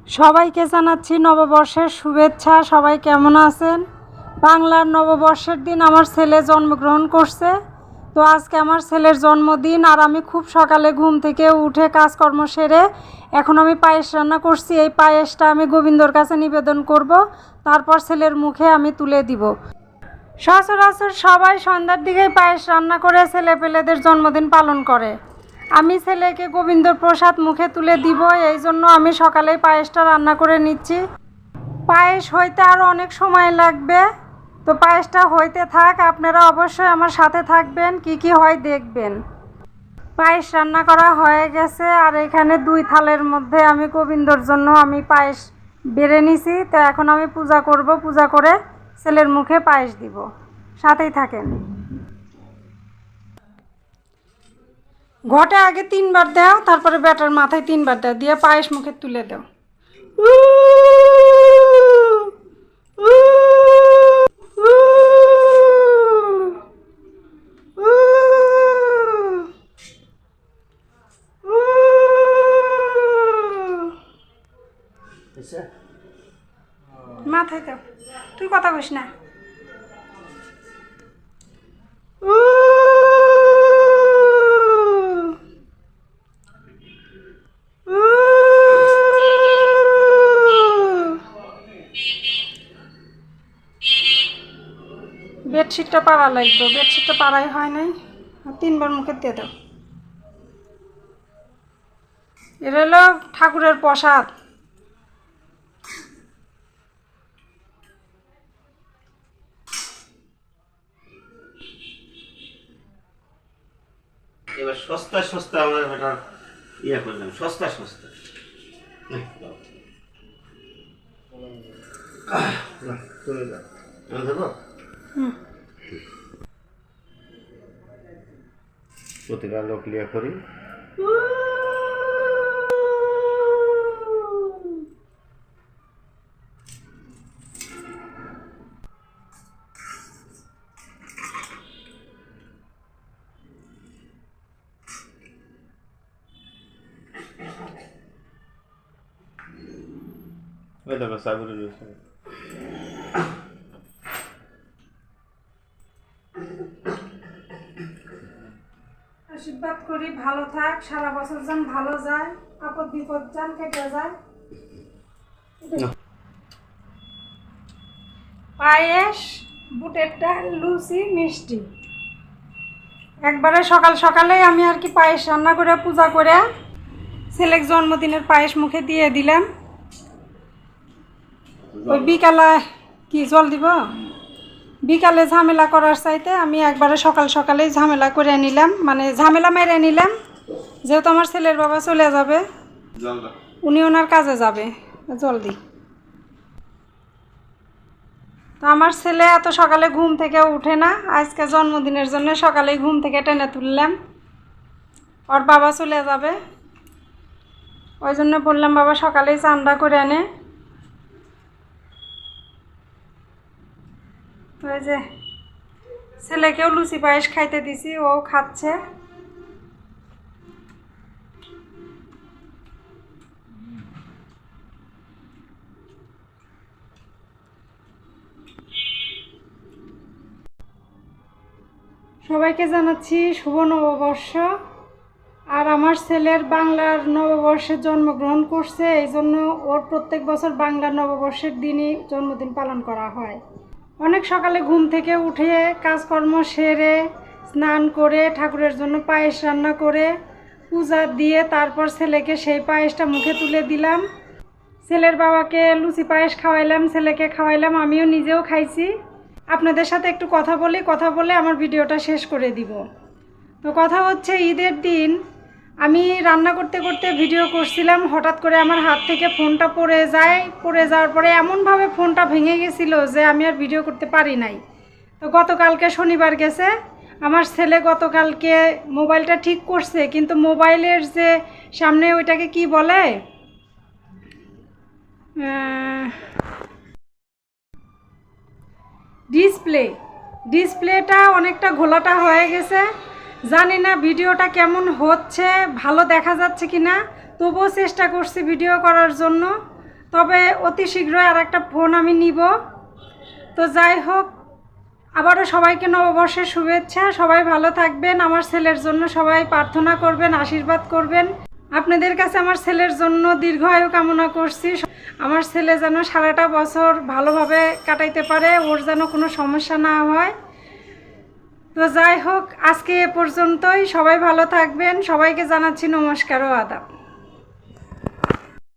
সবাইকে জানাচ্ছি নববর্ষের শুভেচ্ছা। সবাই কেমন আছেন? বাংলার নববর্ষের দিন আমার ছেলে জন্মগ্রহণ করছে। তো আজকে আমার ছেলের জন্মদিন, আর আমি খুব সকালে ঘুম থেকে উঠে কাজকর্ম সেরে এখন আমি পায়েস রান্না করছি। এই পায়েসটা আমি গোবিন্দর কাছে নিবেদন করব, তারপর ছেলের মুখে আমি তুলে দিব। সচরাচর সবাই সন্ধ্যার দিকেই পায়েস রান্না করে ছেলেপেলেদের জন্মদিন পালন করে। আমি ছেলেকে গোবিন্দর প্রসাদ মুখে তুলে দিব, এই জন্য আমি সকালেই পায়েসটা রান্না করে নিচ্ছি। পায়েস হইতে আরও অনেক সময় লাগবে, তো পায়েসটা হইতে থাক, আপনারা অবশ্যই আমার সাথে থাকবেন, কি কি হয় দেখবেন। পায়েস রান্না করা হয়ে গেছে, আর এখানে 2 থালের মধ্যে আমি গোবিন্দর জন্য আমি পায়েস বেড়ে নিছি। তো এখন আমি পূজা করব, পূজা করে ছেলের মুখে পায়েস দিব। সাথেই থাকেন। ঘটে আগে 3 বার দাও, তারপরে ব্যাটার মাথায় 3 বার দাও, দিয়ে পায়েস মুখে তুলে দাও। মাথায় দাও, তুই কথা কইস না। বেডশিটটা পাড়া লাগবে, বেডশিটটা পাড়াই হয় নাই। 3 বার মুখে দিয়ে দাও। এটা হলো ঠাকুরের প্রসাদ। এবার সস্তা সস্তা আমরা এটা ইয়ে করলাম, সস্তা সস্তা প্রতিটা লোক লিয়া করি। ওই দেখো সাগরের রয়েছে। আশীর্বাদ করি ভালো থাক, সারা বছর যেন ভালো যায়, আপদ বিপদ যেন কেটে যায়। পায়েস, বুটের ডাল, লুচি, মিষ্টি। একবারে সকাল সকালেই আমি আর কি পায়েস রান্না করে পূজা করে ছেলের জন্মদিনের পায়েস মুখে দিয়ে দিলাম। ওই বিকালে কি জল দিব? বিকালে ঝামেলা করার চাইতে আমি একবারে সকাল সকালেই ঝামেলা করে নিলাম, মানে ঝামেলা মেরে নিলাম। যেহেতু আমার ছেলের বাবা চলে যাবে, উনি ওনার কাজে যাবে, জলদি। তো আমার ছেলে এত সকালে ঘুম থেকে উঠে না, আজকে জন্মদিনের জন্য সকালেই ঘুম থেকে টেনে তুললাম। ওর বাবা চলে যাবে, ওই জন্য বললাম বাবা সকালেই চান্দা করে আনে। ওই যে ছেলেকেও লুচি পায়েস খাইতে দিছি, ও খাচ্ছে। সবাইকে জানাচ্ছি শুভ নববর্ষ। আর আমার ছেলের বাংলার নববর্ষে জন্মগ্রহণ করছে, এই জন্য ওর প্রত্যেক বছর বাংলার নববর্ষের দিনই জন্মদিন পালন করা হয়। অনেক সকালে ঘুম থেকে উঠে কাজকর্ম সেরে স্নান করে ঠাকুরের জন্য পায়েস রান্না করে পূজা দিয়ে তারপর ছেলেকে সেই পায়েসটা মুখে তুলে দিলাম। ছেলের বাবাকে লুচি পায়েস খাওয়াইলাম, ছেলেকে খাওয়াইলাম, আমিও নিজেও খাইছি। আপনাদের সাথে একটু কথা বলে আমার ভিডিওটা শেষ করে দিব। তো কথা হচ্ছে, ঈদের দিন আমি রান্না করতে করতে ভিডিও করছিলাম, হঠাৎ করে আমার হাত থেকে ফোনটা পড়ে যাওয়ার পরে এমনভাবে ফোনটা ভেঙে গেছিলো যে আমি আর ভিডিও করতে পারি নাই। তো গতকালকে শনিবার গেছে, আমার ছেলে গতকালকে মোবাইলটা ঠিক করছে, কিন্তু মোবাইলের যে সামনে ওইটাকে কি বলে, ডিসপ্লেটা অনেকটা ঘোলাটা হয়ে গেছে। জানি না ভিডিওটা কেমন হচ্ছে, ভালো দেখা যাচ্ছে কি না, তবুও চেষ্টা করছি ভিডিও করার জন্য। তবে অতি শীঘ্রই আর একটা ফোন আমি নিব। তো যাই হোক, আবারও সবাইকে নববর্ষের শুভেচ্ছা। সবাই ভালো থাকবেন, আমার ছেলের জন্য সবাই প্রার্থনা করবেন, আশীর্বাদ করবেন। আপনাদের কাছে আমার ছেলের জন্য দীর্ঘায়ু কামনা করছি। আমার ছেলে যেন সারাটা বছর ভালোভাবে কাটাইতে পারে, ওর যেন কোনো সমস্যা না হয়। তো যাই হোক, আজকে এ পর্যন্তই। সবাই ভালো থাকবেন, সবাইকে জানাচ্ছি নমস্কার ও আদাব।